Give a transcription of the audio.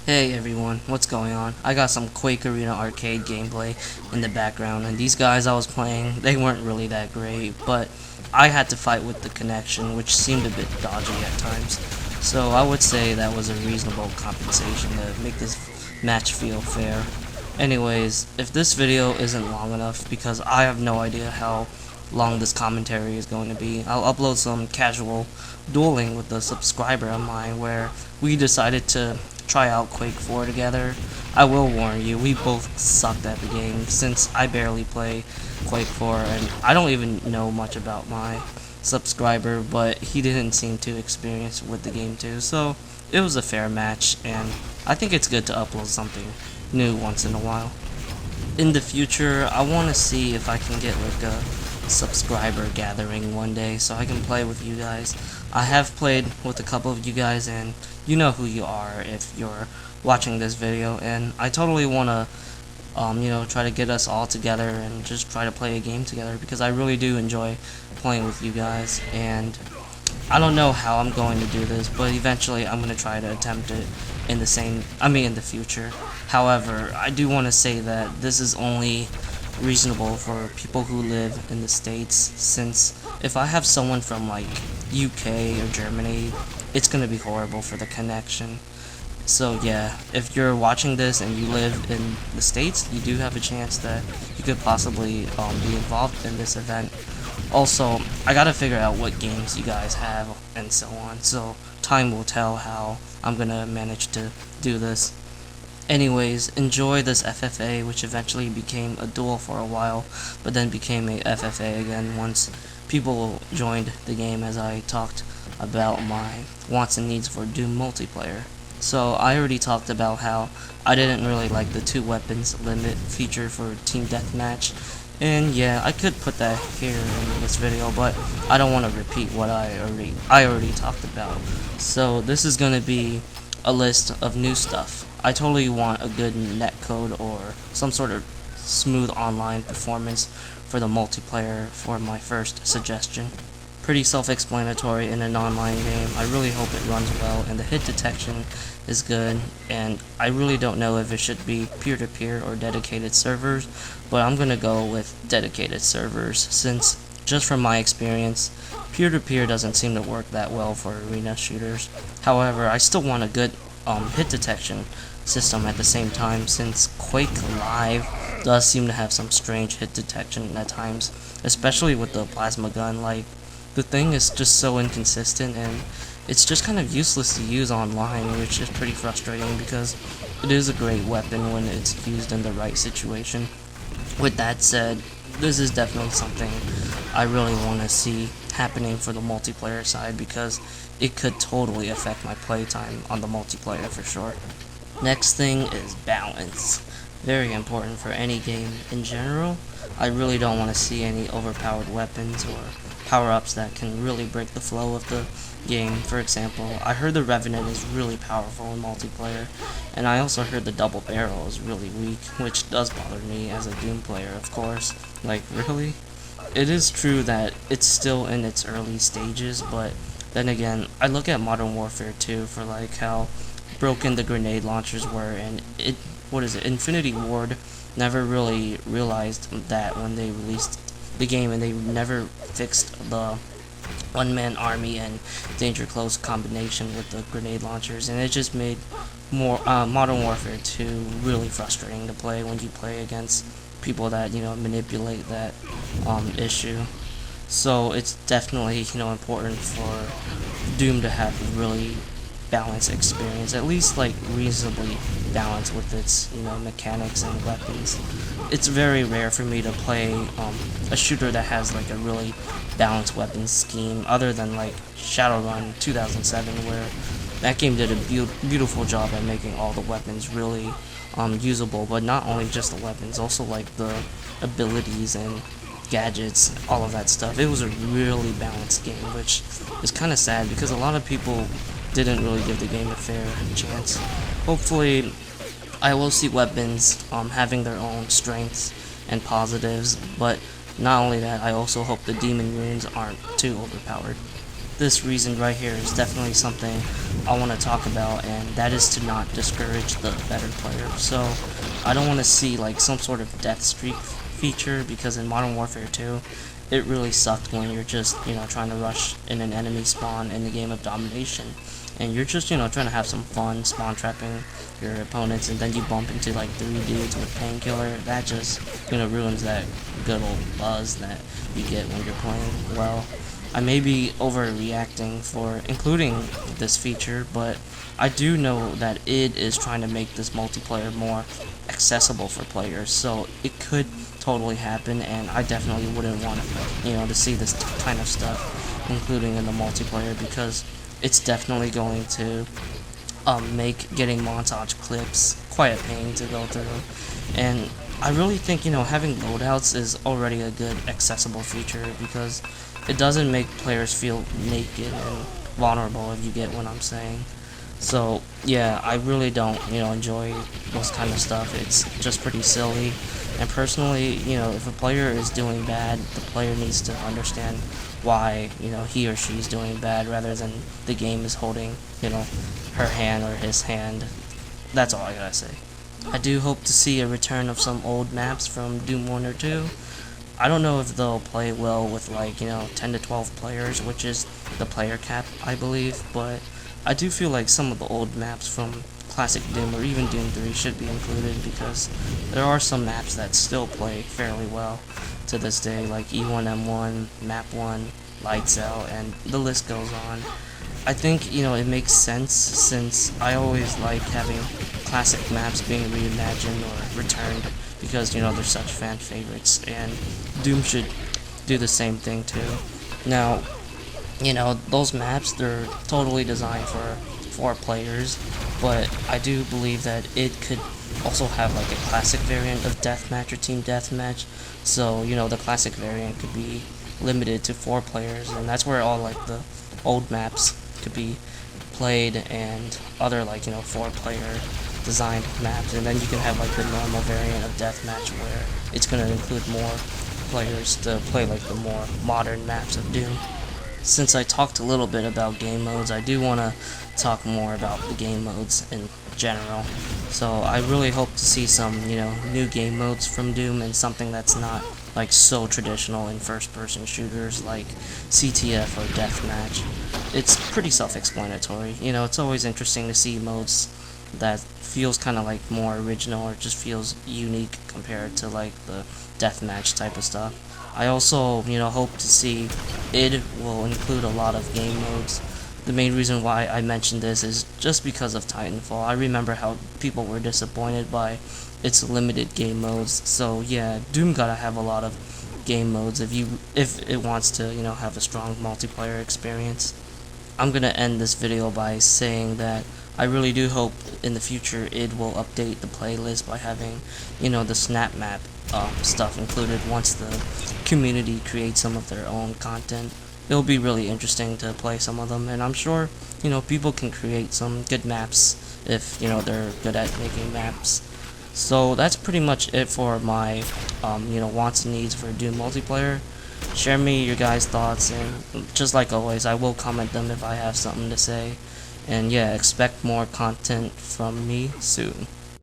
Hey everyone, what's going on? I got some Quake Arena arcade gameplay in the background, and these guys I was playing, they weren't really that great, but I had to fight with the connection, which seemed a bit dodgy at times. So I would say that was a reasonable compensation to make this match feel fair. Anyways, if this video isn't long enough, because I have no idea how long this commentary is going to be, I'll upload some casual dueling with a subscriber of mine where we decided to try out Quake 4 together. I will warn you, we both sucked at the game since I barely play Quake 4 and I don't even know much about my subscriber, but he didn't seem too experienced with the game too, so it was a fair match and I think it's good to upload something new once in a while. In the future, I want to see if I can get like a subscriber gathering one day so I can play with you guys. I have played with a couple of you guys and you know who you are if you're watching this video, and I totally want to try to get us all together and just try to play a game together because I really do enjoy playing with you guys, and I don't know how I'm going to do this, but eventually I'm going to try to attempt it in the future. However, I do want to say that this is only reasonable for people who live in the States, since if I have someone from like UK or Germany, it's going to be horrible for the connection. So yeah, if you're watching this and you live in the States, you do have a chance that you could possibly be involved in this event. Also, I gotta figure out what games you guys have and so on, so time will tell how I'm gonna manage to do this. Anyways, enjoy this FFA, which eventually became a duel for a while, but then became a FFA again once people joined the game as I talked about my wants and needs for Doom multiplayer. So I already talked about how I didn't really like the 2 weapons limit feature for Team Deathmatch, and yeah, I could put that here in this video, but I don't want to repeat what I already talked about. So this is going to be a list of new stuff. I totally want a good netcode or some sort of smooth online performance for the multiplayer for my first suggestion. Pretty self-explanatory in an online game. I really hope it runs well and the hit detection is good, and I really don't know if it should be peer-to-peer or dedicated servers, but I'm gonna go with dedicated servers since, just from my experience, peer-to-peer doesn't seem to work that well for arena shooters. However, I still want a good hit detection system at the same time, since Quake Live does seem to have some strange hit detection at times, especially with the plasma gun. Like, the thing is just so inconsistent and it's just kind of useless to use online, which is pretty frustrating because it is a great weapon when it's used in the right situation. With that said, this is definitely something I really want to see happening for the multiplayer side because it could totally affect my playtime on the multiplayer for sure. Next thing is balance. Very important for any game in general. I really don't want to see any overpowered weapons or power-ups that can really break the flow of the game. For example, I heard the Revenant is really powerful in multiplayer, and I also heard the double barrel is really weak, which does bother me as a Doom player, of course. Like, really? It is true that it's still in its early stages, but then again, I look at Modern Warfare 2 for like how broken the grenade launchers were, and Infinity Ward never really realized that when they released the game, and they never fixed the one-man army and danger close combination with the grenade launchers, and it just made Modern Warfare 2 really frustrating to play when you play against people that manipulate that issue. So it's definitely important for Doom to have a really balanced experience, at least like reasonably balanced with its mechanics and weapons. It's very rare for me to play a shooter that has like a really balanced weapons scheme, other than like Shadowrun 2007, where that game did a beautiful job at making all the weapons really usable, but not only just the weapons, also like the abilities and gadgets, all of that stuff. It was a really balanced game, which is kind of sad because a lot of people didn't really give the game a fair chance. Hopefully, I will see weapons having their own strengths and positives, but not only that, I also hope the demon runes aren't too overpowered. this reason right here is definitely something I want to talk about, and that is to not discourage the better player. So I don't want to see like some sort of death streak feature, because in Modern Warfare 2 it really sucked when you're just, trying to rush in an enemy spawn in the game of domination, and you're just, trying to have some fun spawn trapping your opponents, and then you bump into like 3 dudes with painkiller. That just, ruins that good old buzz that you get when you're playing well. I may be overreacting for including this feature, but I do know that id is trying to make this multiplayer more accessible for players, so it could totally happen, and I definitely wouldn't want to see this kind of stuff, including in the multiplayer, because it's definitely going to make getting montage clips quite a pain to go through. And I really think, having loadouts is already a good accessible feature, because it doesn't make players feel naked and vulnerable, if you get what I'm saying. So yeah, I really don't, enjoy those kind of stuff. It's just pretty silly. And personally, if a player is doing bad, the player needs to understand why, he or she is doing bad, rather than the game is holding, her hand or his hand. That's all I gotta say. I do hope to see a return of some old maps from Doom 1 or 2. I don't know if they'll play well with 10 to 12 players, which is the player cap, I believe, but I do feel like some of the old maps from classic Doom or even Doom 3 should be included, because there are some maps that still play fairly well to this day, like E1M1, Map 1, Lights Out, and the list goes on. I think, it makes sense, since I always like having classic maps being reimagined or returned, because, they're such fan favorites, and Doom should do the same thing too. Now, those maps, they're totally designed for 4 players, but I do believe that it could also have like a classic variant of deathmatch or team deathmatch. So, the classic variant could be limited to 4 players, and that's where all like the old maps could be played, and other 4-player designed maps, and then you can have like the normal variant of deathmatch where it's going to include more players to play like the more modern maps of Doom. Since I talked a little bit about game modes, I do want to talk more about the game modes in general. So I really hope to see some, new game modes from Doom, and something that's not like so traditional in first-person shooters like CTF or Deathmatch. It's pretty self-explanatory. It's always interesting to see modes that feels kind of like more original, or just feels unique compared to like the deathmatch type of stuff. I also, hope to see id will include a lot of game modes. The main reason why I mentioned this is just because of Titanfall. I remember how people were disappointed by its limited game modes. So yeah, Doom gotta have a lot of game modes if it wants to, have a strong multiplayer experience. I'm gonna end this video by saying that I really do hope in the future id will update the playlist by having, the snap map stuff included once the community creates some of their own content. It'll be really interesting to play some of them, and I'm sure, people can create some good maps if, they're good at making maps. So that's pretty much it for my, wants and needs for Doom multiplayer. Share me your guys' thoughts, and just like always, I will comment them if I have something to say. And yeah, expect more content from me soon.